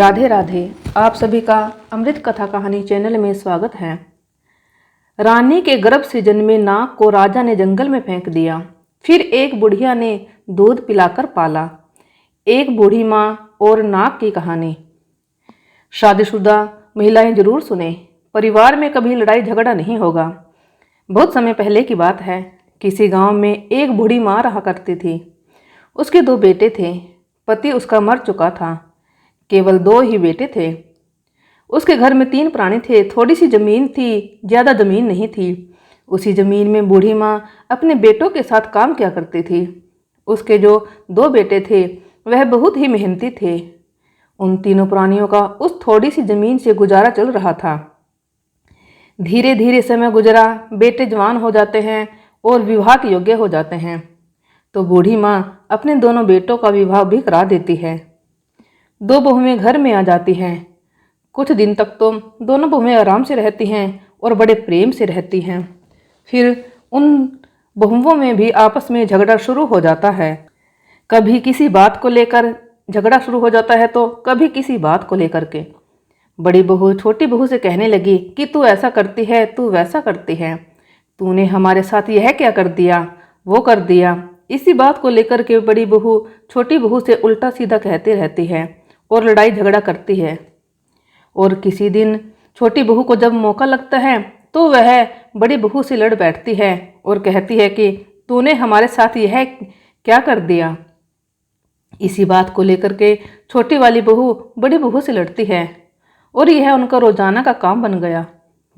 राधे राधे। आप सभी का अमृत कथा कहानी चैनल में स्वागत है। रानी के गर्भ से जन्मे नाग को राजा ने जंगल में फेंक दिया। फिर एक बुढ़िया ने दूध पिलाकर पाला। एक बूढ़ी माँ और नाग की कहानी। शादीशुदा महिलाएं जरूर सुने, परिवार में कभी लड़ाई झगड़ा नहीं होगा। बहुत समय पहले की बात है। किसी गांव में एक बूढ़ी माँ रहा करती थी। उसके 2 बेटे थे। पति उसका मर चुका था। केवल 2 ही बेटे थे। उसके घर में 3 प्राणी थे। थोड़ी सी जमीन थी, ज़्यादा जमीन नहीं थी। उसी जमीन में बूढ़ी माँ अपने बेटों के साथ काम किया करती थी। उसके जो 2 बेटे थे वह बहुत ही मेहनती थे। उन तीनों प्राणियों का उस थोड़ी सी जमीन से गुजारा चल रहा था। धीरे धीरे समय गुजरा, बेटे जवान हो जाते हैं और विवाह के योग्य हो जाते हैं। तो बूढ़ी माँ अपने दोनों बेटों का विवाह भी करा देती है। 2 बहुएं घर में आ जाती हैं। कुछ दिन तक तो दोनों बहुएं आराम से रहती हैं और बड़े प्रेम से रहती हैं। फिर उन बहुओं में भी आपस में झगड़ा शुरू हो जाता है। कभी किसी बात को लेकर झगड़ा शुरू हो जाता है तो कभी किसी बात को लेकर के। बड़ी बहू छोटी बहू से कहने लगी कि तू ऐसा करती है, तू वैसा करती है, तूने हमारे साथ यह क्या कर दिया, वो कर दिया। इसी बात को लेकर के बड़ी बहू छोटी बहू से उल्टा सीधा कहती रहती है और लड़ाई झगड़ा करती है। और किसी दिन छोटी बहू को जब मौका लगता है तो वह बड़ी बहू से लड़ बैठती है और कहती है कि तूने हमारे साथ यह क्या कर दिया। इसी बात को लेकर के छोटी वाली बहू बड़ी बहू से लड़ती है और यह उनका रोजाना का काम बन गया।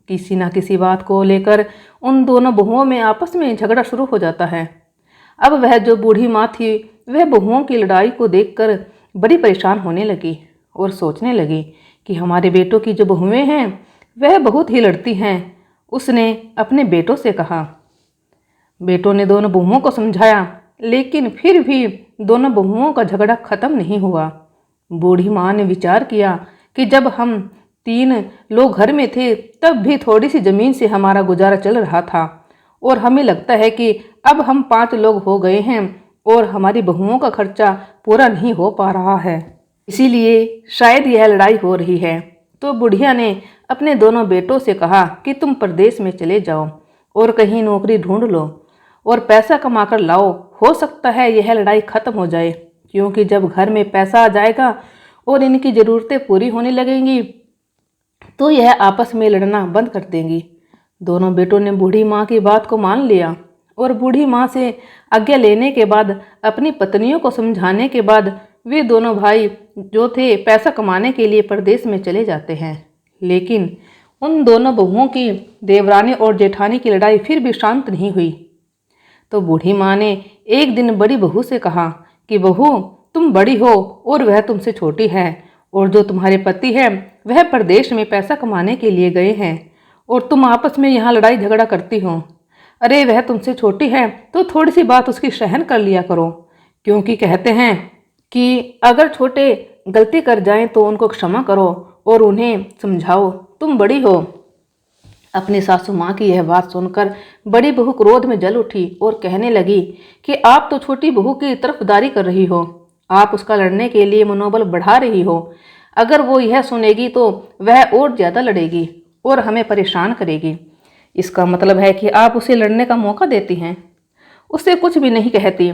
किसी ना किसी बात को लेकर उन दोनों बहुओं में आपस में झगड़ा शुरू हो जाता है। अब वह जो बूढ़ी माँ थी वह बहुओं की लड़ाई को देखकर बड़ी परेशान होने लगी और सोचने लगी कि हमारे बेटों की जो बहुएं हैं वह बहुत ही लड़ती हैं। उसने अपने बेटों से कहा। बेटों ने दोनों बहुओं को समझाया, लेकिन फिर भी दोनों बहुओं का झगड़ा खत्म नहीं हुआ। बूढ़ी माँ ने विचार किया कि जब हम 3 लोग घर में थे तब भी थोड़ी सी जमीन से हमारा गुजारा चल रहा था और हमें लगता है कि अब हम 5 लोग हो गए हैं और हमारी बहुओं का खर्चा पूरा नहीं हो पा रहा है, इसीलिए शायद यह लड़ाई हो रही है। तो बुढ़िया ने अपने दोनों बेटों से कहा कि तुम प्रदेश में चले जाओ और कहीं नौकरी ढूंढ लो और पैसा कमा कर लाओ। हो सकता है यह लड़ाई खत्म हो जाए, क्योंकि जब घर में पैसा आ जाएगा और इनकी ज़रूरतें पूरी होने लगेंगी तो यह आपस में लड़ना बंद कर देंगी। दोनों बेटों ने बूढ़ी माँ की बात को मान लिया और बूढ़ी माँ से आज्ञा लेने के बाद अपनी पत्नियों को समझाने के बाद वे दोनों भाई जो थे पैसा कमाने के लिए प्रदेश में चले जाते हैं। लेकिन उन दोनों बहुओं की देवरानी और जेठानी की लड़ाई फिर भी शांत नहीं हुई। तो बूढ़ी माँ ने एक दिन बड़ी बहू से कहा कि बहू, तुम बड़ी हो और वह तुमसे छोटी है, और जो तुम्हारे पति है वह प्रदेश में पैसा कमाने के लिए गए हैं और तुम आपस में यहाँ लड़ाई झगड़ा करती हो। अरे वह तुमसे छोटी है तो थोड़ी सी बात उसकी सहन कर लिया करो, क्योंकि कहते हैं कि अगर छोटे गलती कर जाएं तो उनको क्षमा करो और उन्हें समझाओ, तुम बड़ी हो। अपनी सासू माँ की यह बात सुनकर बड़ी बहू क्रोध में जल उठी और कहने लगी कि आप तो छोटी बहू की तरफदारी कर रही हो, आप उसका लड़ने के लिए मनोबल बढ़ा रही हो। अगर वो यह सुनेगी तो वह और ज़्यादा लड़ेगी और हमें परेशान करेगी। इसका मतलब है कि आप उसे लड़ने का मौका देती हैं, उससे कुछ भी नहीं कहती।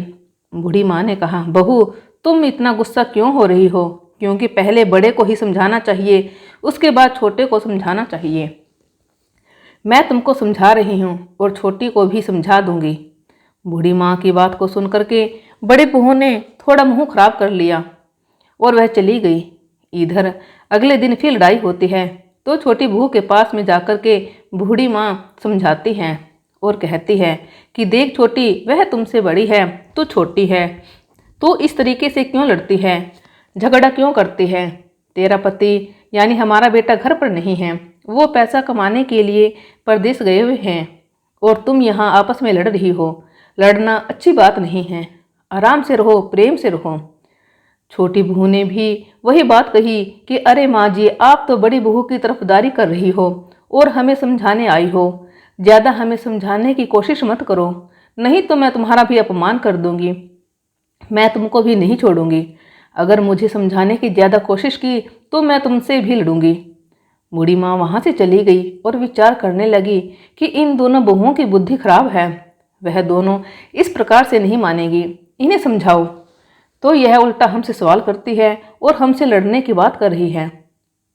बूढ़ी माँ ने कहा, बहू तुम इतना गुस्सा क्यों हो रही हो, क्योंकि पहले बड़े को ही समझाना चाहिए, उसके बाद छोटे को समझाना चाहिए। मैं तुमको समझा रही हूँ और छोटी को भी समझा दूंगी। बूढ़ी माँ की बात को सुनकर के बड़े बहू ने थोड़ा मुंह खराब कर लिया और वह चली गई। इधर अगले दिन फिर लड़ाई होती है तो छोटी बहू के पास में जाकर के बूढ़ी माँ समझाती हैं और कहती है कि देख छोटी, वह तुमसे बड़ी है, तू छोटी है, तो इस तरीके से क्यों लड़ती है, झगड़ा क्यों करती है। तेरा पति यानी हमारा बेटा घर पर नहीं है, वो पैसा कमाने के लिए परदेश गए हुए हैं और तुम यहाँ आपस में लड़ रही हो। लड़ना अच्छी बात नहीं है, आराम से रहो, प्रेम से रहो। छोटी बहू ने भी वही बात कही कि अरे माँ जी, आप तो बड़ी बहू की तरफदारी कर रही हो और हमें समझाने आई हो। ज़्यादा हमें समझाने की कोशिश मत करो, नहीं तो मैं तुम्हारा भी अपमान कर दूंगी, मैं तुमको भी नहीं छोड़ूंगी। अगर मुझे समझाने की ज़्यादा कोशिश की तो मैं तुमसे भी लड़ूंगी। बूढ़ी माँ वहाँ से चली गई और विचार करने लगी कि इन दोनों बहुओं की बुद्धि खराब है, वह दोनों इस प्रकार से नहीं मानेगी, इन्हें समझाओ तो यह उल्टा हमसे सवाल करती है और हमसे लड़ने की बात कर रही है।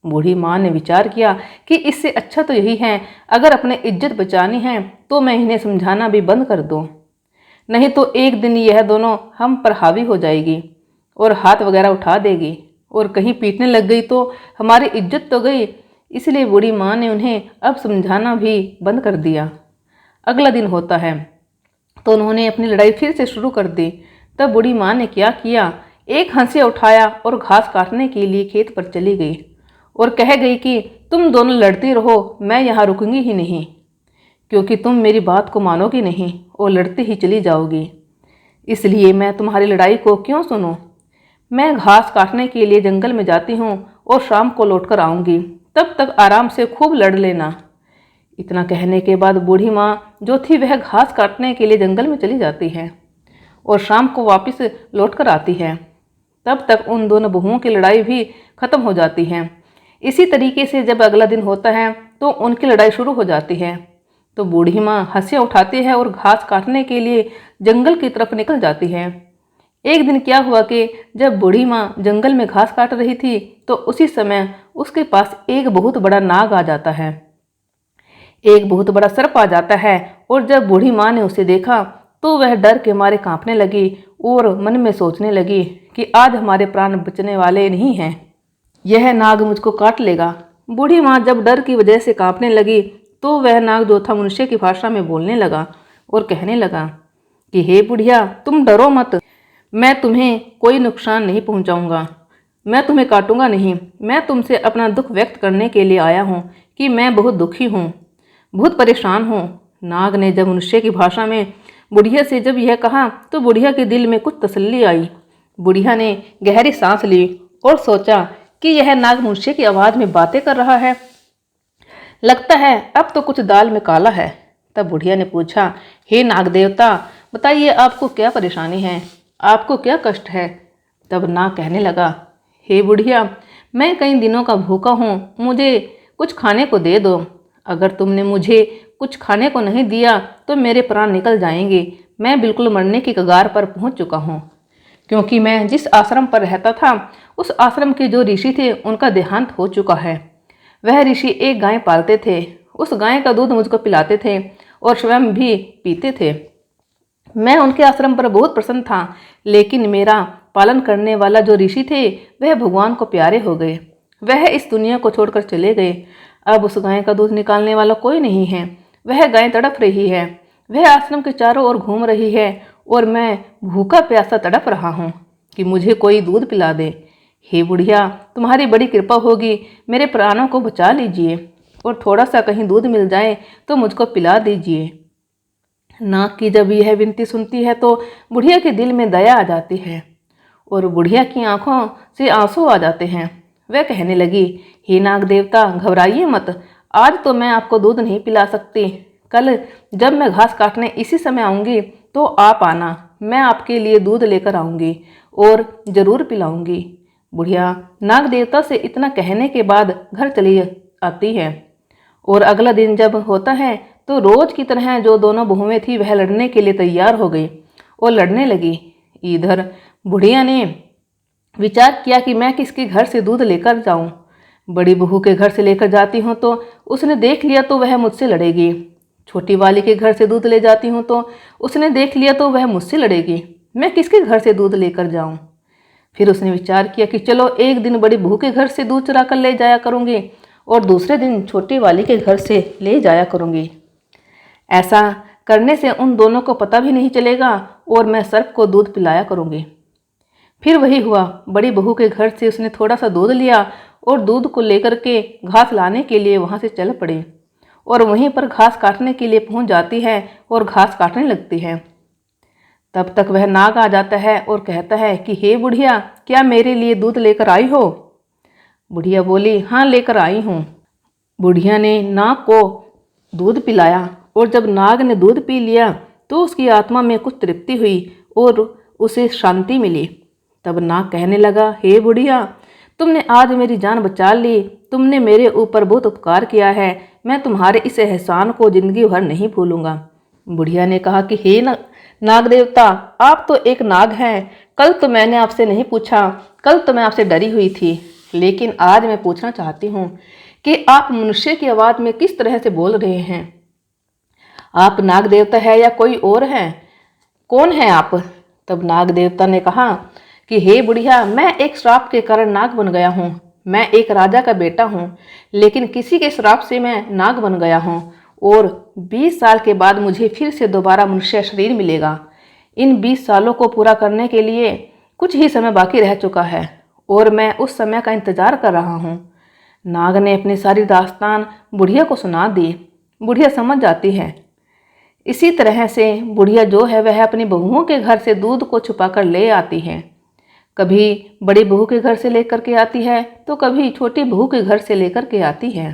बूढ़ी माँ ने विचार किया कि इससे अच्छा तो यही है, अगर अपने इज्जत बचानी है तो मैं इन्हें समझाना भी बंद कर दूँ, नहीं तो एक दिन यह दोनों हम पर हावी हो जाएगी और हाथ वगैरह उठा देगी और कहीं पीटने लग गई तो हमारी इज्जत तो गई। इसलिए बूढ़ी माँ ने उन्हें अब समझाना भी बंद कर दिया। अगला दिन होता है तो उन्होंने अपनी लड़ाई फिर से शुरू कर दी। तब बूढ़ी माँ ने क्या किया, एक हंसिया उठाया और घास काटने के लिए खेत पर चली गई और कह गई कि तुम दोनों लड़ती रहो, मैं यहाँ रुकूंगी ही नहीं, क्योंकि तुम मेरी बात को मानोगी नहीं और लड़ती ही चली जाओगी। इसलिए मैं तुम्हारी लड़ाई को क्यों सुनूं? मैं घास काटने के लिए जंगल में जाती हूँ और शाम को लौटकर आऊँगी, तब तक आराम से खूब लड़ लेना। इतना कहने के बाद बूढ़ी माँ जो थी वह घास काटने के लिए जंगल में चली जाती है और शाम को वापस लौटकर आती है। तब तक उन दोनों बहुओं की लड़ाई भी खत्म हो जाती है। इसी तरीके से जब अगला दिन होता है तो उनकी लड़ाई शुरू हो जाती है। तो बूढ़ी माँ हंसिया उठाती है और घास काटने के लिए जंगल की तरफ निकल जाती है। एक दिन क्या हुआ कि जब बूढ़ी माँ जंगल में घास काट रही थी तो उसी समय उसके पास एक बहुत बड़ा नाग आ जाता है, एक बहुत बड़ा सर्प आ जाता है। और जब बूढ़ी माँ ने उसे देखा तो वह डर के मारे कांपने लगी और मन में सोचने लगी कि आज हमारे प्राण बचने वाले नहीं हैं, यह नाग मुझको काट लेगा। बूढ़ी माँ जब डर की वजह से कांपने लगी तो वह नाग जो था मनुष्य की भाषा में बोलने लगा और कहने लगा कि हे बुढ़िया, तुम डरो मत, मैं तुम्हें कोई नुकसान नहीं पहुंचाऊंगा, मैं तुम्हें काटूंगा नहीं। मैं तुमसे अपना दुख व्यक्त करने के लिए आया हूँ कि मैं बहुत दुखी हूँ, बहुत परेशान हूँ। नाग ने जब मनुष्य की भाषा में बुढ़िया से जब यह कहा तो बुढ़िया के दिल में कुछ तसल्ली आई। बुढ़िया ने गहरी सांस ली और सोचा कि यह नाग मनुष्य की आवाज़ में बातें कर रहा है, लगता है अब तो कुछ दाल में काला है। तब बुढ़िया ने पूछा, हे नाग देवता, बताइए आपको क्या परेशानी है, आपको क्या कष्ट है? तब नाग कहने लगा, हे बुढ़िया, मैं कई दिनों का भूखा हूँ, मुझे कुछ खाने को दे दो। अगर तुमने मुझे कुछ खाने को नहीं दिया तो मेरे प्राण निकल जाएंगे। मैं बिल्कुल मरने की कगार पर पहुँच चुका हूँ, क्योंकि मैं जिस आश्रम पर रहता था उस आश्रम के जो ऋषि थे उनका देहांत हो चुका है। वह ऋषि एक गाय पालते थे, उस गाय का दूध मुझको पिलाते थे और स्वयं भी पीते थे। मैं उनके आश्रम पर बहुत प्रसन्न था, लेकिन मेरा पालन करने वाला जो ऋषि थे वह भगवान को प्यारे हो गए, वह इस दुनिया को छोड़कर चले गए। अब उस गाय का दूध निकालने वाला कोई नहीं है, वह गाय तड़प रही है, वह आश्रम के चारों ओर घूम रही है और मैं भूखा प्यासा तड़प रहा हूँ कि मुझे कोई दूध पिला दे। हे बुढ़िया, तुम्हारी बड़ी कृपा होगी, मेरे प्राणों को बचा लीजिए और थोड़ा सा कहीं दूध मिल जाए तो मुझको पिला दीजिए। नाग की जब यह विनती सुनती है तो बुढ़िया के दिल में दया आ जाती है और बुढ़िया की आंखों से आंसू आ जाते हैं। वह कहने लगी, हे नाग देवता, घबराइए मत, आज तो मैं आपको दूध नहीं पिला सकती, कल जब मैं घास काटने इसी समय आऊँगी तो आप आना, मैं आपके लिए दूध लेकर आऊँगी और ज़रूर पिलाऊँगी। बुढ़िया नाग देवता से इतना कहने के बाद घर चली आती है और अगला दिन जब होता है तो रोज की तरह जो दोनों बहुएं थी वह लड़ने के लिए तैयार हो गई और लड़ने लगी। इधर बुढ़िया ने विचार किया कि मैं किसके घर से दूध लेकर जाऊं। बड़ी बहू के घर से लेकर जाती हूँ तो उसने देख लिया तो वह मुझसे लड़ेगी, छोटी वाली के घर से दूध ले जाती हूँ तो उसने देख लिया तो वह मुझसे लड़ेगी, मैं किसके घर से दूध लेकर जाऊँ। फिर उसने विचार किया कि चलो एक दिन बड़ी बहू के घर से दूध चुरा कर ले जाया करूँगी और दूसरे दिन छोटी वाली के घर से ले जाया करूँगी। ऐसा करने से उन दोनों को पता भी नहीं चलेगा और मैं सर्प को दूध पिलाया करूँगी। फिर वही हुआ, बड़ी बहू के घर से उसने थोड़ा सा दूध लिया और दूध को लेकर के घास लाने के लिए वहाँ से चल पड़ी और वहीं पर घास काटने के लिए पहुँच जाती है और घास काटने लगती है। तब तक वह नाग आ जाता है और कहता है कि हे बुढ़िया, क्या मेरे लिए दूध लेकर आई हो? बुढ़िया बोली, हाँ लेकर आई हूँ। बुढ़िया ने नाग को दूध पिलाया और जब नाग ने दूध पी लिया तो उसकी आत्मा में कुछ तृप्ति हुई और उसे शांति मिली। तब नाग कहने लगा, हे बुढ़िया, तुमने आज मेरी जान बचा ली। तुमने मेरे ऊपर बहुत उपकार किया है। मैं तुम्हारे इस एहसान को जिंदगी भर नहीं भूलूंगा। बुढ़िया ने कहा कि हे नाग देवता, आप तो एक नाग हैं। कल तो मैंने आपसे नहीं पूछा, कल तो मैं आपसे डरी हुई थी, लेकिन आज मैं पूछना चाहती हूँ कि आप मनुष्य की आवाज़ में किस तरह से बोल रहे हैं। आप नाग देवता है या कोई और है? कौन है आप? तब नाग देवता ने कहा कि हे बुढ़िया, मैं एक श्राप के कारण नाग बन गया हूँ। मैं एक राजा का बेटा हूँ, लेकिन किसी के श्राप से मैं नाग बन गया हूँ और 20 साल के बाद मुझे फिर से दोबारा मनुष्य शरीर मिलेगा। इन 20 सालों को पूरा करने के लिए कुछ ही समय बाकी रह चुका है और मैं उस समय का इंतजार कर रहा हूँ। नाग ने अपनी सारी दास्तान बुढ़िया को सुना दी। बुढ़िया समझ जाती है। इसी तरह से बुढ़िया जो है वह अपनी बहुओं के घर से दूध को छुपा कर ले आती है। कभी बड़ी बहू के घर से लेकर के आती है तो कभी छोटी बहू के घर से लेकर के आती है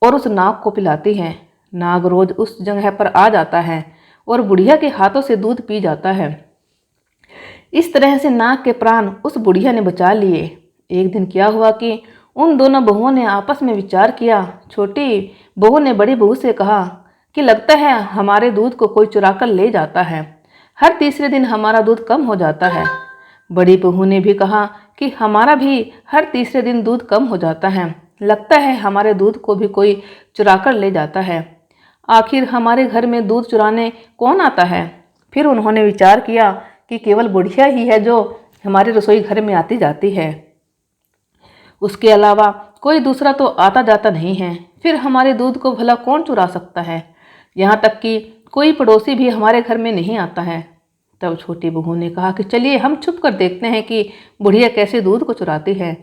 और उस नाग को पिलाती है। नाग रोज उस जगह पर आ जाता है और बुढ़िया के हाथों से दूध पी जाता है। इस तरह से नाग के प्राण उस बुढ़िया ने बचा लिए। एक दिन क्या हुआ कि उन दोनों बहुओं ने आपस में विचार किया। छोटी बहू ने बड़ी बहू से कहा कि लगता है हमारे दूध को कोई चुरा कर ले जाता है। हर तीसरे दिन हमारा दूध कम हो जाता है। बड़ी बहू ने भी कहा कि हमारा भी हर तीसरे दिन दूध कम हो जाता है। लगता है हमारे दूध को भी कोई चुरा कर ले जाता है। आखिर हमारे घर में दूध चुराने कौन आता है? फिर उन्होंने विचार किया कि केवल बुढ़िया ही है जो हमारे रसोई घर में आती जाती है। उसके अलावा कोई दूसरा तो आता जाता नहीं है। फिर हमारे दूध को भला कौन चुरा सकता है? यहाँ तक कि कोई पड़ोसी भी हमारे घर में नहीं आता है। तब छोटी बहू ने कहा कि चलिए हम छुप कर देखते हैं कि बुढ़िया कैसे दूध को चुराती है।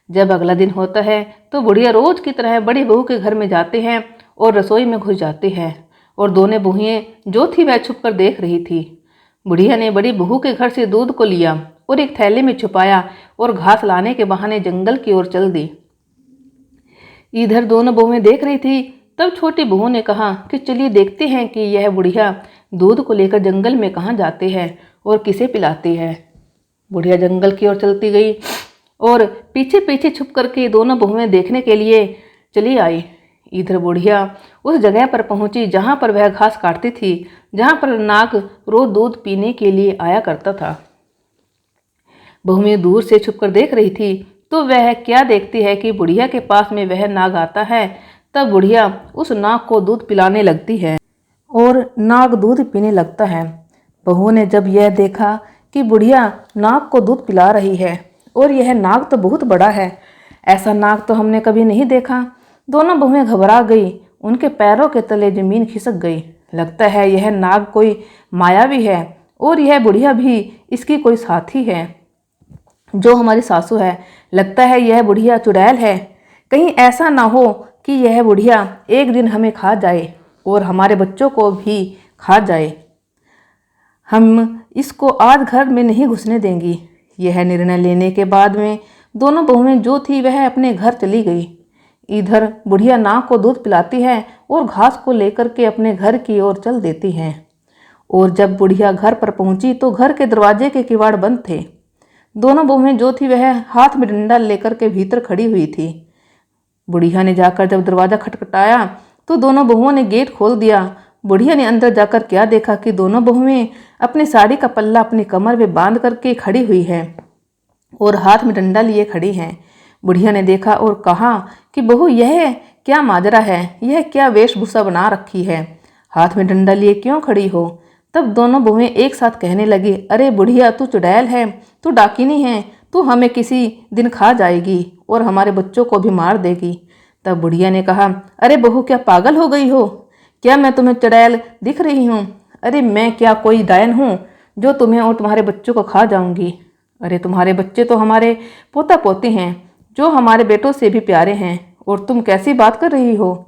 जब अगला दिन होता है तो बुढ़िया रोज की तरह बड़ी बहू के घर में जाते हैं और रसोई में घुस जाती है और दोनों बहुएं जो थी वह छुप कर देख रही थी। बुढ़िया ने बड़ी बहू के घर से दूध को लिया और एक थैले में छुपाया और घास लाने के बहाने जंगल की ओर चल दी। इधर दोनों बहुएं देख रही थी। तब छोटी बहू ने कहा कि चलिए देखते हैं कि यह बुढ़िया दूध को लेकर जंगल में कहाँ जाती है और किसे पिलाती है। बुढ़िया जंगल की ओर चलती गई और पीछे पीछे छुप करके दोनों बहुएं देखने के लिए चली आई। इधर बुढ़िया उस जगह पर पहुंची जहां पर वह घास काटती थी, जहां पर नाग रोज दूध पीने के लिए आया करता था। बहुएं दूर से छुपकर देख रही थी तो वह क्या देखती है कि बुढ़िया के पास में वह नाग आता है। तब बुढ़िया उस नाग को दूध पिलाने लगती है और नाग दूध पीने लगता है। बहू ने जब यह देखा कि बुढ़िया नाग को दूध पिला रही है और यह नाग तो बहुत बड़ा है, ऐसा नाग तो हमने कभी नहीं देखा, दोनों बहुएं घबरा गई। उनके पैरों के तले जमीन खिसक गई। लगता है यह नाग कोई मायावी है और यह बुढ़िया भी इसकी कोई साथी है जो हमारी सासू है। लगता है यह बुढ़िया चुड़ैल है। कहीं ऐसा ना हो कि यह बुढ़िया एक दिन हमें खा जाए और हमारे बच्चों को भी खा जाए। हम इसको आज घर में नहीं घुसने देंगी। यह निर्णय लेने के बाद में दोनों बहुएं जो थी वह अपने घर चली गई। इधर बुढ़िया नाग को दूध पिलाती है और घास को लेकर के अपने घर की ओर चल देती है। और जब बुढ़िया घर पर पहुंची तो घर के दरवाजे के किवाड़ बंद थे। दोनों बहुएं जो थी वह हाथ में डंडा लेकर के भीतर खड़ी हुई थी। बुढ़िया ने जाकर जब दरवाजा खटखटाया तो दोनों बहुओं ने गेट खोल दिया। बुढ़िया ने अंदर जाकर क्या देखा कि दोनों बहुएं अपनी साड़ी का पल्ला अपनी कमर में बांध करके खड़ी हुई है और हाथ में डंडा लिए खड़ी हैं। बुढ़िया ने देखा और कहा कि बहू, यह क्या माजरा है? यह क्या वेशभूषा बना रखी है? हाथ में डंडा लिए क्यों खड़ी हो? तब दोनों बहुएं एक साथ कहने लगी, अरे बुढ़िया, तू चुड़ैल है, तू डाकिनी है, तू हमें किसी दिन खा जाएगी और हमारे बच्चों को भी मार देगी। तब बुढ़िया ने कहा, अरे बहू, क्या पागल हो गई हो? क्या मैं तुम्हें चुड़ैल दिख रही हूँ? अरे मैं क्या कोई डायन हूँ जो तुम्हें और तुम्हारे बच्चों को खा जाऊंगी? अरे तुम्हारे बच्चे तो हमारे पोता पोती हैं जो हमारे बेटों से भी प्यारे हैं और तुम कैसी बात कर रही हो?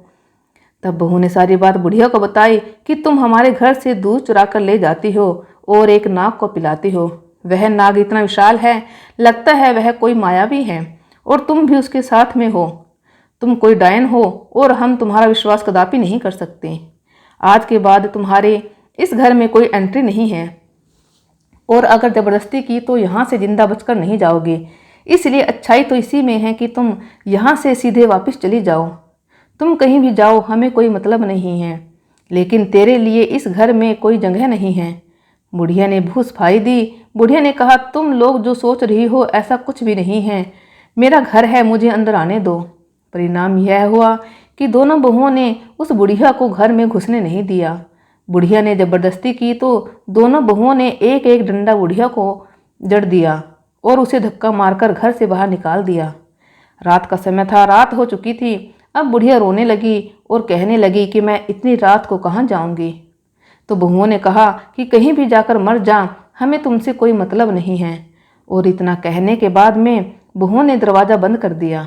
तब बहू ने सारी बात बुढ़िया को बताई कि तुम हमारे घर से दूध चुरा कर ले जाती हो और एक नाग को पिलाती हो। वह नाग इतना विशाल है, लगता है वह कोई मायावी है और तुम भी उसके साथ में हो। तुम कोई डायन हो और हम तुम्हारा विश्वास कदापि नहीं कर सकते। आज के बाद तुम्हारे इस घर में कोई एंट्री नहीं है। और अगर ज़बरदस्ती की तो यहाँ से जिंदा बचकर नहीं जाओगे। इसलिए अच्छाई तो इसी में है कि तुम यहाँ से सीधे वापस चली जाओ। तुम कहीं भी जाओ, हमें कोई मतलब नहीं है, लेकिन तेरे लिए इस घर में कोई जगह नहीं है। बुढ़िया ने फूसफाई दी। बुढ़िया ने कहा, तुम लोग जो सोच रही हो ऐसा कुछ भी नहीं है। मेरा घर है, मुझे अंदर आने दो। परिणाम यह हुआ कि दोनों बहुओं ने उस बुढ़िया को घर में घुसने नहीं दिया। बुढ़िया ने जबरदस्ती की तो दोनों बहुओं ने एक एक डंडा बुढ़िया को जड़ दिया और उसे धक्का मारकर घर से बाहर निकाल दिया। रात का समय था, रात हो चुकी थी। अब बुढ़िया रोने लगी और कहने लगी कि मैं इतनी रात को कहाँ जाऊंगी। तो बहुओं ने कहा कि कहीं भी जाकर मर जा, हमें तुमसे कोई मतलब नहीं है। और इतना कहने के बाद में बहुओं ने दरवाज़ा बंद कर दिया।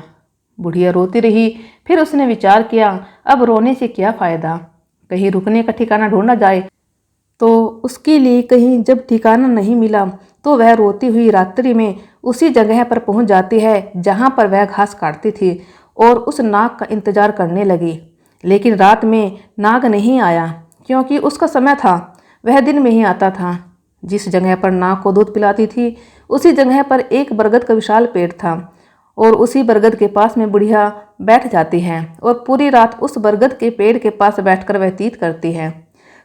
बुढ़िया रोती रही। फिर उसने विचार किया, अब रोने से क्या फ़ायदा, कहीं रुकने का ठिकाना ढूंढा जाए। तो उसके लिए कहीं जब ठिकाना नहीं मिला तो वह रोती हुई रात्रि में उसी जगह पर पहुंच जाती है जहां पर वह घास काटती थी और उस नाग का इंतजार करने लगी। लेकिन रात में नाग नहीं आया, क्योंकि उसका समय था, वह दिन में ही आता था। जिस जगह पर नाग को दूध पिलाती थी उसी जगह पर एक बरगद का विशाल पेड़ था और उसी बरगद के पास में बुढ़िया बैठ जाती है और पूरी रात उस बरगद के पेड़ के पास बैठकर व्यतीत करती है।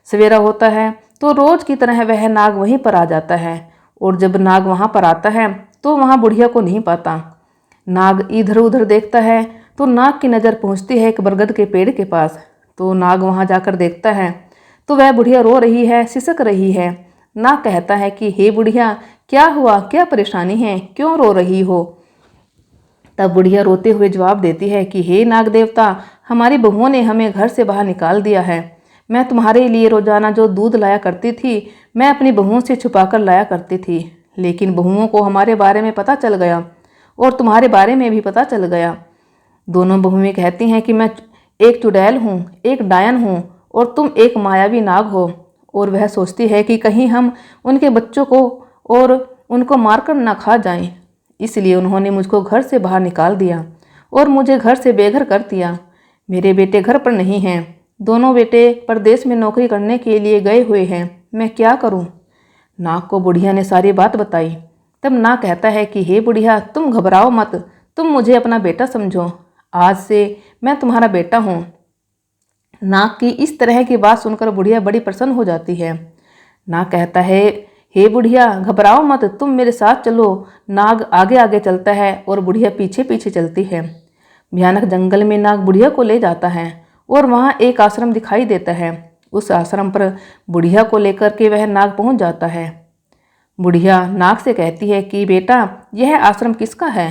सवेरा होता है तो रोज की तरह वह नाग वहीं पर आ जाता है और जब नाग वहां पर आता है तो वहां बुढ़िया को नहीं पाता। नाग इधर उधर देखता है तो नाग की नज़र पहुंचती है एक बरगद के पेड़ के पास। तो नाग वहां जाकर देखता है तो वह बुढ़िया रो रही है, सिसक रही है। नाग कहता है कि हे बुढ़िया, क्या हुआ, क्या परेशानी है, क्यों रो रही हो। तब बुढ़िया रोते हुए जवाब देती है कि हे नाग देवता, हमारी बहुओं ने हमें घर से बाहर निकाल दिया है। मैं तुम्हारे लिए रोजाना जो दूध लाया करती थी मैं अपनी बहुओं से छुपाकर लाया करती थी, लेकिन बहुओं को हमारे बारे में पता चल गया और तुम्हारे बारे में भी पता चल गया। दोनों बहुएं कहती हैं कि मैं एक चुड़ैल हूँ, एक डायन हूँ और तुम एक मायावी नाग हो। और वह सोचती है कि कहीं हम उनके बच्चों को और उनको मारकर न खा जाएं। इसलिए उन्होंने मुझको घर से बाहर निकाल दिया और मुझे घर से बेघर कर दिया। मेरे बेटे घर पर नहीं हैं, दोनों बेटे परदेश में नौकरी करने के लिए गए हुए हैं। मैं क्या करूं? नाग को बुढ़िया ने सारी बात बताई। तब नाग कहता है कि हे बुढ़िया, तुम घबराओ मत, तुम मुझे अपना बेटा समझो, आज से मैं तुम्हारा बेटा हूँ। नाग की इस तरह की बात सुनकर बुढ़िया बड़ी प्रसन्न हो जाती है। नाग कहता है, हे बुढ़िया, घबराओ मत, तुम मेरे साथ चलो। नाग आगे आगे चलता है और बुढ़िया पीछे पीछे चलती है। भयानक जंगल में नाग बुढ़िया को ले जाता है और वहाँ एक आश्रम दिखाई देता है। उस आश्रम पर बुढ़िया को लेकर के वह नाग पहुँच जाता है। बुढ़िया नाग से कहती है कि बेटा, यह आश्रम किसका है?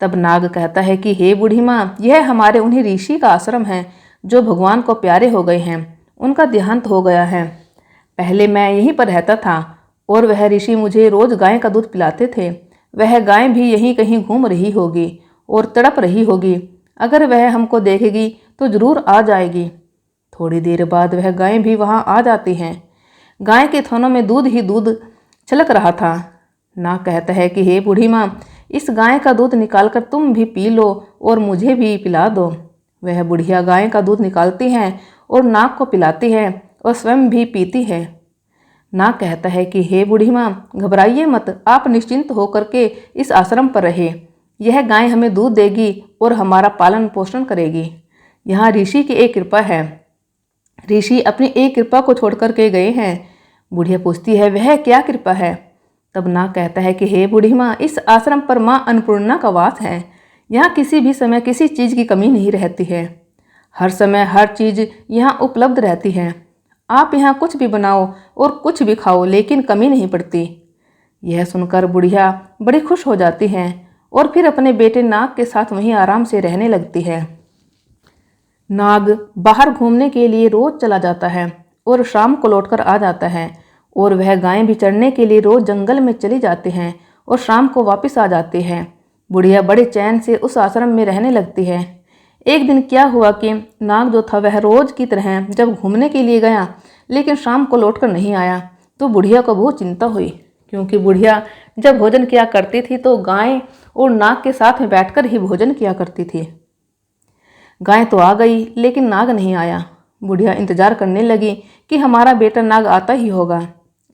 तब नाग कहता है कि हे बूढ़ी माँ, यह हमारे उन्हीं ऋषि का आश्रम है जो भगवान को प्यारे हो गए हैं, उनका देहांत हो गया है। पहले मैं यहीं पर रहता था और वह ऋषि मुझे रोज गाय का दूध पिलाते थे। वह गाय भी यहीं कहीं घूम रही होगी और तड़प रही होगी। अगर वह हमको देखेगी तो जरूर आ जाएगी। थोड़ी देर बाद वह गाय भी वहाँ आ जाती हैं। गाय के थनों में दूध ही दूध छलक रहा था। नाग कहता है कि हे बूढ़ी माँ, इस गाय का दूध निकालकर तुम भी पी लो और मुझे भी पिला दो। वह बुढ़िया गाय का दूध निकालती हैं और नाग को पिलाती है और स्वयं भी पीती है। नाग कहता है कि हे बूढ़ी माँ, घबराइए मत, आप निश्चिंत होकर के इस आश्रम पर रहे। यह गाय हमें दूध देगी और हमारा पालन पोषण करेगी। यहाँ ऋषि की एक कृपा है। ऋषि अपनी एक कृपा को छोड़ कर के गए हैं। बुढ़िया पूछती है, वह क्या कृपा है? तब नाग कहता है कि हे बूढ़ी माँ, इस आश्रम पर माँ अन्नपूर्णा का वास है। यहाँ किसी भी समय किसी चीज़ की कमी नहीं रहती है। हर समय हर चीज़ यहाँ उपलब्ध रहती है। आप यहाँ कुछ भी बनाओ और कुछ भी खाओ, लेकिन कमी नहीं पड़ती। यह सुनकर बुढ़िया बड़ी खुश हो जाती है और फिर अपने बेटे नाग के साथ वहीं आराम से रहने लगती है। नाग बाहर घूमने के लिए रोज चला जाता है और शाम को लौटकर आ जाता है और वह गायें भी चरने के लिए रोज जंगल में चली जाती हैं और शाम को वापस आ जाती है। बुढ़िया बड़े चैन से उस आश्रम में रहने लगती है। एक दिन क्या हुआ कि नाग जो था वह रोज की तरह जब घूमने के लिए गया लेकिन शाम को लौटकर नहीं आया तो बुढ़िया को बहुत चिंता हुई, क्योंकि बुढ़िया जब भोजन किया करती थी तो गाय और नाग के साथ में बैठकर ही भोजन किया करती थी। गाय तो आ गई लेकिन नाग नहीं आया। बुढ़िया इंतजार करने लगी कि हमारा बेटा नाग आता ही होगा,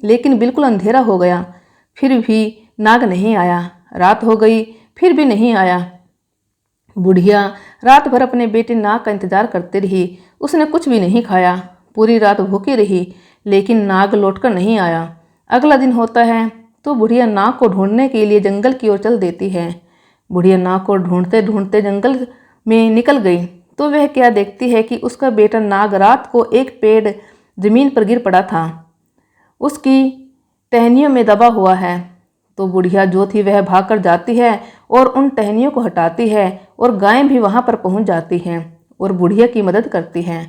लेकिन बिल्कुल अंधेरा हो गया। फिर भी नाग नहीं आया। रात हो गई, फिर भी नहीं आया। बुढ़िया रात भर अपने बेटे नाग का इंतजार करती रही। उसने कुछ भी नहीं खाया, पूरी रात भूखी रही, लेकिन नाग लौटकर नहीं आया। अगला दिन होता है तो बुढ़िया नाग को ढूंढने के लिए जंगल की ओर चल देती है। बुढ़िया नाग को ढूंढते ढूंढते जंगल में निकल गई तो वह क्या देखती है कि उसका बेटा नाग रात को एक पेड़ जमीन पर गिर पड़ा था, उसकी टहनियों में दबा हुआ है। तो बुढ़िया जो थी वह भागकर जाती है और उन टहनियों को हटाती है और गायें भी वहां पर पहुंच जाती हैं और बुढ़िया की मदद करती हैं।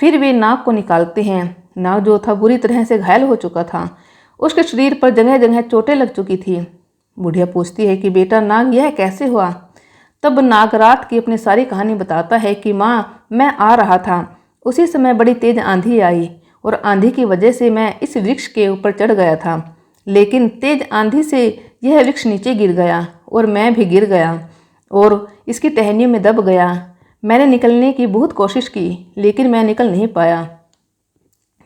फिर वे नाग को निकालते हैं। नाग जो था बुरी तरह से घायल हो चुका था, उसके शरीर पर जगह जगह चोटें लग चुकी थी। बुढ़िया पूछती है कि बेटा नाग यह कैसे हुआ। तब नाग रात की अपनी सारी कहानी बताता है कि माँ, मैं आ रहा था, उसी समय बड़ी तेज आंधी आई और आंधी की वजह से मैं इस वृक्ष के ऊपर चढ़ गया था, लेकिन तेज आंधी से यह वृक्ष नीचे गिर गया और मैं भी गिर गया और इसकी टहनियों में दब गया। मैंने निकलने की बहुत कोशिश की, लेकिन मैं निकल नहीं पाया।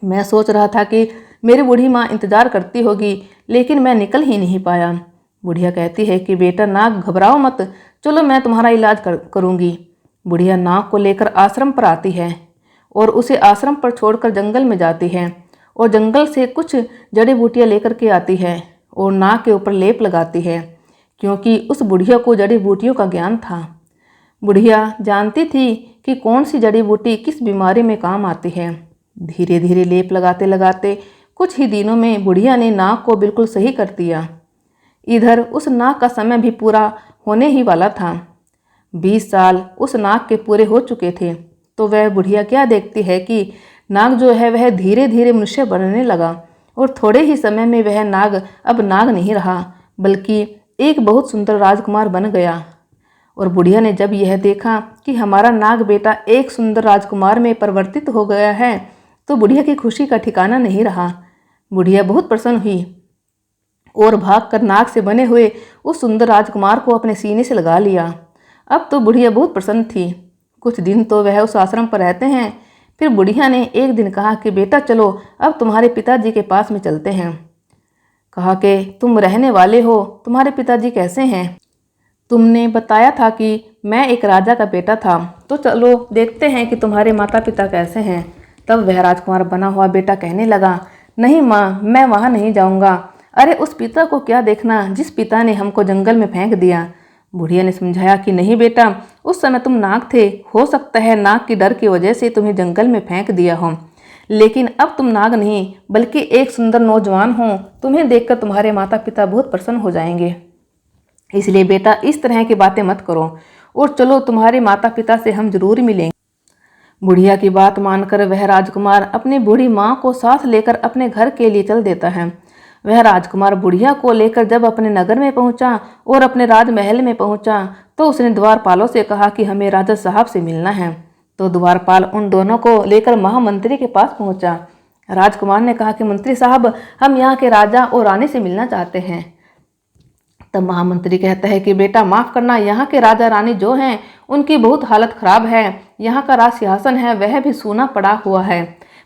मैं सोच रहा था कि मेरी बूढ़ी माँ इंतजार करती होगी, लेकिन मैं निकल ही नहीं पाया। बुढ़िया कहती है कि बेटा नाग घबराओ मत, चलो मैं तुम्हारा इलाज करूँगी। बुढ़िया नाग को लेकर आश्रम पर आती है और उसे आश्रम पर छोड़कर जंगल में जाती है और जंगल से कुछ जड़ी बूटियाँ लेकर के आती है और नाग के ऊपर लेप लगाती है, क्योंकि उस बुढ़िया को जड़ी बूटियों का ज्ञान था। बुढ़िया जानती थी कि कौन सी जड़ी बूटी किस बीमारी में काम आती है। धीरे धीरे लेप लगाते लगाते कुछ ही दिनों में बुढ़िया ने नाग को बिल्कुल सही कर दिया। इधर उस नाग का समय भी पूरा होने ही वाला था। 20 साल उस नाग के पूरे हो चुके थे। तो वह बुढ़िया क्या देखती है कि नाग जो है वह धीरे धीरे मनुष्य बनने लगा और थोड़े ही समय में वह नाग अब नाग नहीं रहा, बल्कि एक बहुत सुंदर राजकुमार बन गया। और बुढ़िया ने जब यह देखा कि हमारा नाग बेटा एक सुंदर राजकुमार में परिवर्तित हो गया है, तो बुढ़िया की खुशी का ठिकाना नहीं रहा। बुढ़िया बहुत प्रसन्न हुई और भागकर नाग से बने हुए उस सुंदर राजकुमार को अपने सीने से लगा लिया। अब तो बुढ़िया बहुत प्रसन्न थी। कुछ दिन तो वह उस आश्रम पर रहते हैं। फिर बुढ़िया ने एक दिन कहा कि बेटा चलो अब तुम्हारे पिताजी के पास में चलते हैं। कहा कि तुम रहने वाले हो, तुम्हारे पिताजी कैसे हैं? तुमने बताया था कि मैं एक राजा का बेटा था, तो चलो देखते हैं कि तुम्हारे माता पिता कैसे हैं। तब वह राजकुमार बना हुआ बेटा कहने लगा, नहीं माँ, मैं वहाँ नहीं जाऊँगा। अरे उस पिता को क्या देखना जिस पिता ने हमको जंगल में फेंक दिया। बुढ़िया ने समझाया कि नहीं बेटा, उस समय तुम नाग थे, हो सकता है नाग की डर की वजह से तुम्हें जंगल में फेंक दिया हो, लेकिन अब तुम नाग नहीं बल्कि एक सुंदर नौजवान हो। तुम्हें देखकर तुम्हारे माता पिता बहुत प्रसन्न हो जाएंगे, इसलिए बेटा इस तरह की बातें मत करो और चलो तुम्हारे माता पिता से हम जरूर मिलेंगे। बुढ़िया की बात मानकर वह राजकुमार अपनी बूढ़ी माँ को साथ लेकर अपने घर के लिए चल देता है। वह राजकुमार बुढ़िया को लेकर जब अपने नगर में पहुंचा और अपने राजमहल में पहुंचा तो उसने द्वारपालों से कहा कि हमें राजा साहब से मिलना है। तो द्वारपाल उन दोनों को लेकर महामंत्री के पास पहुंचा। राजकुमार ने कहा कि मंत्री साहब, हम यहाँ के राजा और रानी से मिलना चाहते हैं। तब महामंत्री कहता है कि बेटा माफ़ करना, यहाँ के राजा रानी जो हैं उनकी बहुत हालत खराब है। यहाँ का राज सिंहासन है वह भी सूना पड़ा हुआ है,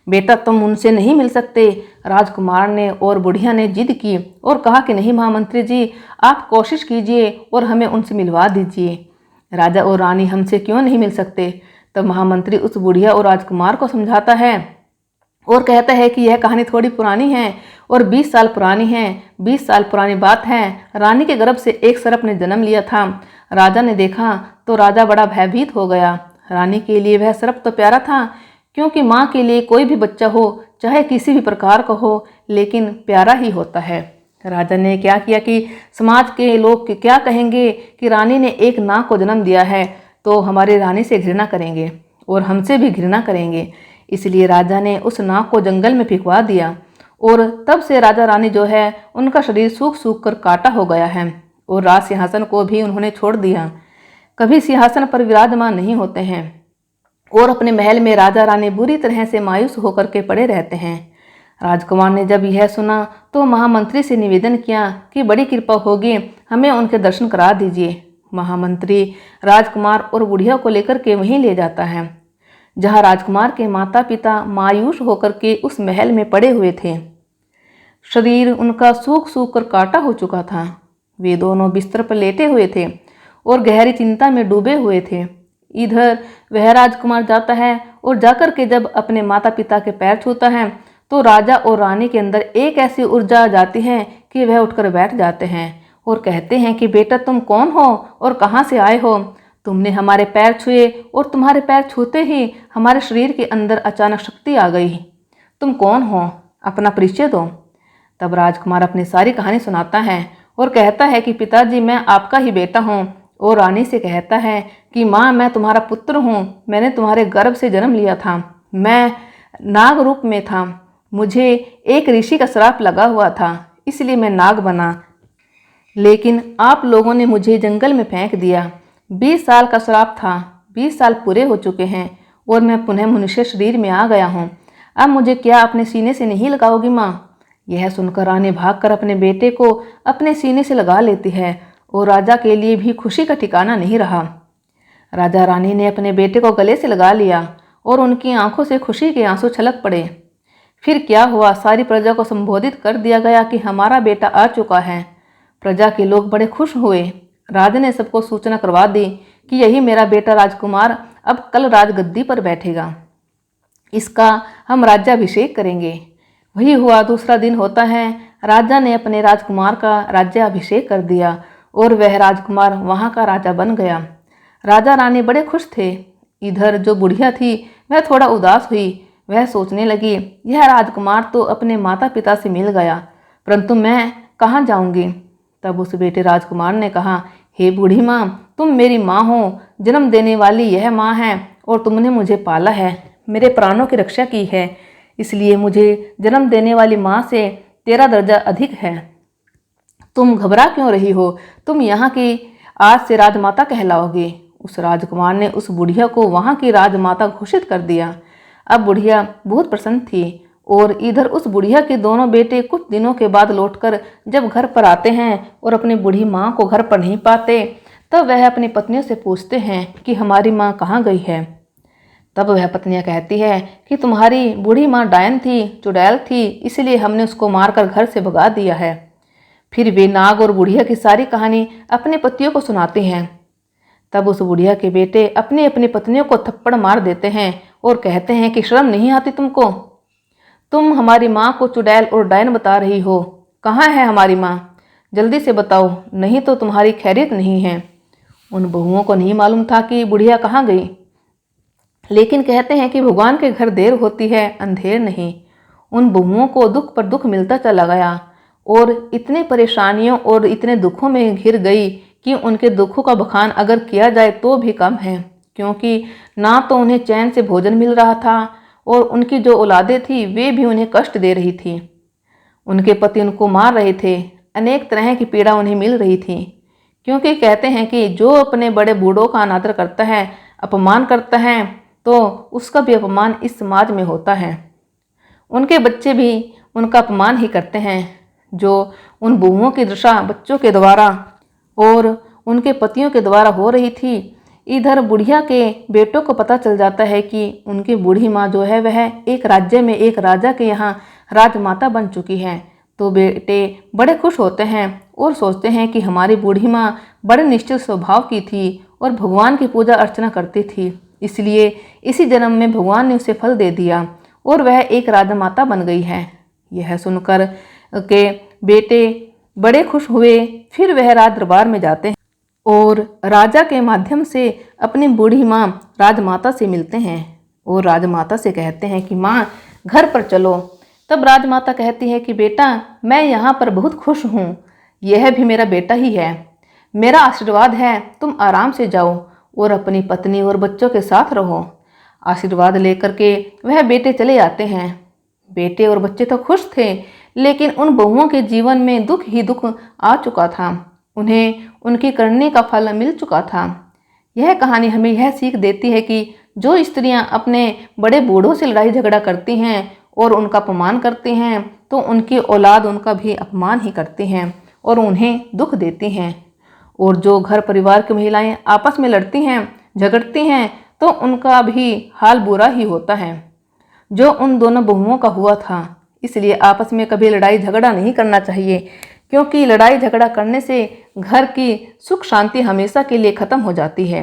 बेटा तुम उनसे नहीं मिल सकते। राजकुमार ने और बुढ़िया ने जिद की और कहा कि नहीं महामंत्री जी, आप कोशिश कीजिए और हमें उनसे मिलवा दीजिए। राजा और रानी हमसे क्यों नहीं मिल सकते? तब महामंत्री उस बुढ़िया और राजकुमार को समझाता है और कहता है कि यह कहानी थोड़ी पुरानी है और 20 साल पुरानी है। 20 साल पुरानी बात है, रानी के गर्भ से एक सर्प ने जन्म लिया था। राजा ने देखा तो राजा बड़ा भयभीत हो गया। रानी के लिए वह सर्प तो प्यारा था, क्योंकि माँ के लिए कोई भी बच्चा हो चाहे किसी भी प्रकार का हो, लेकिन प्यारा ही होता है। राजा ने क्या किया कि समाज के लोग क्या कहेंगे कि रानी ने एक नाग को जन्म दिया है, तो हमारी रानी से घृणा करेंगे और हमसे भी घृणा करेंगे। इसलिए राजा ने उस नाग को जंगल में फेंकवा दिया और तब से राजा रानी जो है उनका शरीर सूख सूख कर काटा हो गया है और राज सिंहासन को भी उन्होंने छोड़ दिया, कभी सिंहासन पर विराजमान नहीं होते हैं और अपने महल में राजा रानी बुरी तरह से मायूस होकर के पड़े रहते हैं। राजकुमार ने जब यह सुना तो महामंत्री से निवेदन किया कि बड़ी कृपा होगी, हमें उनके दर्शन करा दीजिए। महामंत्री राजकुमार और बुढ़िया को लेकर के वहीं ले जाता है जहां राजकुमार के माता पिता मायूस होकर के उस महल में पड़े हुए थे। शरीर उनका सूख सूख कर काटा हो चुका था। वे दोनों बिस्तर पर लेटे हुए थे और गहरी चिंता में डूबे हुए थे। इधर वह राजकुमार जाता है और जाकर के जब अपने माता पिता के पैर छूता है तो राजा और रानी के अंदर एक ऐसी ऊर्जा आ जाती है कि वह उठकर बैठ जाते हैं और कहते हैं कि बेटा तुम कौन हो और कहाँ से आए हो? तुमने हमारे पैर छुए और तुम्हारे पैर छूते ही हमारे शरीर के अंदर अचानक शक्ति आ गई। तुम कौन हो? अपना परिचय दो। तब राजकुमार अपनी सारी कहानी सुनाता है और कहता है कि पिताजी मैं आपका ही बेटा हूँ। और रानी से कहता है कि माँ मैं तुम्हारा पुत्र हूँ, मैंने तुम्हारे गर्भ से जन्म लिया था, मैं नाग रूप में था, मुझे एक ऋषि का श्राप लगा हुआ था इसलिए मैं नाग बना, लेकिन आप लोगों ने मुझे जंगल में फेंक दिया। 20 साल का श्राप था, 20 साल पूरे हो चुके हैं और मैं पुनः मनुष्य शरीर में आ गया हूँ। अब मुझे क्या अपने सीने से नहीं लगाओगी माँ? यह सुनकर रानी भागकर अपने बेटे को अपने सीने से लगा लेती है और राजा के लिए भी खुशी का ठिकाना नहीं रहा। राजा रानी ने अपने बेटे को गले से लगा लिया और उनकी आंखों से खुशी के आंसू छलक पड़े। फिर क्या हुआ, सारी प्रजा को संबोधित कर दिया गया कि हमारा बेटा आ चुका है। प्रजा के लोग बड़े खुश हुए। राजा ने सबको सूचना करवा दी कि यही मेरा बेटा राजकुमार अब कल राजगद्दी पर बैठेगा, इसका हम राज्याभिषेक करेंगे। वही हुआ। दूसरा दिन होता है, राजा ने अपने राजकुमार का राज्याभिषेक कर दिया और वह राजकुमार वहाँ का राजा बन गया। राजा रानी बड़े खुश थे। इधर जो बुढ़िया थी वह थोड़ा उदास हुई। वह सोचने लगी यह राजकुमार तो अपने माता पिता से मिल गया, परंतु मैं कहाँ जाऊँगी? तब उस बेटे राजकुमार ने कहा, हे बूढ़ी माँ, तुम मेरी माँ हो, जन्म देने वाली यह माँ है और तुमने मुझे पाला है, मेरे प्राणों की रक्षा की है, इसलिए मुझे जन्म देने वाली माँ से तेरा दर्जा अधिक है। तुम घबरा क्यों रही हो? तुम यहाँ की आज से राजमाता कहलाओगी। उस राजकुमार ने उस बुढ़िया को वहाँ की राजमाता घोषित कर दिया। अब बुढ़िया बहुत प्रसन्न थी और इधर उस बुढ़िया के दोनों बेटे कुछ दिनों के बाद लौटकर जब घर पर आते हैं और अपनी बूढ़ी माँ को घर पर नहीं पाते, तब वह अपनी पत्नियों से पूछते हैं कि हमारी माँ कहाँ गई है। तब वह पत्नियां कहती है कि तुम्हारी बूढ़ी माँ डायन थी, चुड़ैल थी, इसलिए हमने उसको मारकर घर से भगा दिया है। फिर वे नाग और बुढ़िया की सारी कहानी अपने पतियों को सुनाते हैं। तब उस बुढ़िया के बेटे अपनी अपनी पत्नियों को थप्पड़ मार देते हैं और कहते हैं कि शर्म नहीं आती तुमको? तुम हमारी माँ को चुड़ैल और डायन बता रही हो। कहाँ है हमारी माँ? जल्दी से बताओ, नहीं तो तुम्हारी खैरियत नहीं है। उन बहुओं को नहीं मालूम था कि बुढ़िया कहाँ गई, लेकिन कहते हैं कि भगवान के घर देर होती है अंधेर नहीं। उन बहुओं को दुख पर दुख मिलता चला गया और इतने परेशानियों और इतने दुखों में घिर गई कि उनके दुखों का बखान अगर किया जाए तो भी कम है, क्योंकि ना तो उन्हें चैन से भोजन मिल रहा था और उनकी जो औलादें थी वे भी उन्हें कष्ट दे रही थी। उनके पति उनको मार रहे थे, अनेक तरह की पीड़ा उन्हें मिल रही थी, क्योंकि कहते हैं कि जो अपने बड़े बूढ़ों का अनादर करता है, अपमान करता है, तो उसका भी अपमान इस समाज में होता है। उनके बच्चे भी उनका अपमान ही करते हैं। जो उन बहुओं की दशा बच्चों के द्वारा और उनके पतियों के द्वारा हो रही थी, इधर बुढ़िया के बेटों को पता चल जाता है कि उनकी बूढ़ी माँ जो है वह एक राज्य में एक राजा के यहाँ राजमाता बन चुकी है। तो बेटे बड़े खुश होते हैं और सोचते हैं कि हमारी बूढ़ी माँ बड़े निश्चित स्वभाव की थी और भगवान की पूजा अर्चना करती थी, इसलिए इसी जन्म में भगवान ने उसे फल दे दिया और वह एक राजमाता बन गई है। यह सुनकर के बेटे बड़े खुश हुए। फिर वह राज दरबार में जाते हैं और राजा के माध्यम से अपनी बूढ़ी माँ राजमाता से मिलते हैं और राजमाता से कहते हैं कि माँ घर पर चलो। तब राजमाता कहती है कि बेटा मैं यहाँ पर बहुत खुश हूँ, यह भी मेरा बेटा ही है, मेरा आशीर्वाद है, तुम आराम से जाओ और अपनी पत्नी और बच्चों के साथ रहो। आशीर्वाद लेकर के वह बेटे चले आते हैं। बेटे और बच्चे तो खुश थे, लेकिन उन बहुओं के जीवन में दुख ही दुख आ चुका था, उन्हें उनकी करने का फल मिल चुका था। यह कहानी हमें यह सीख देती है कि जो स्त्रियां अपने बड़े बूढ़ों से लड़ाई झगड़ा करती हैं और उनका अपमान करती हैं, तो उनकी औलाद उनका भी अपमान ही करती हैं और उन्हें दुख देती हैं। और जो घर परिवार की महिलाएं आपस में लड़ती हैं, झगड़ती हैं, तो उनका भी हाल बुरा ही होता है, जो उन दोनों बहुओं का हुआ था। इसलिए आपस में कभी लड़ाई झगड़ा नहीं करना चाहिए, क्योंकि लड़ाई झगड़ा करने से घर की सुख शांति हमेशा के लिए खत्म हो जाती है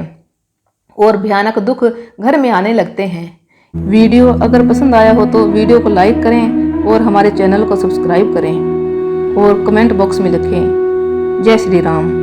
और भयानक दुख घर में आने लगते हैं। वीडियो अगर पसंद आया हो तो वीडियो को लाइक करें और हमारे चैनल को सब्सक्राइब करें और कमेंट बॉक्स में लिखें जय श्री राम।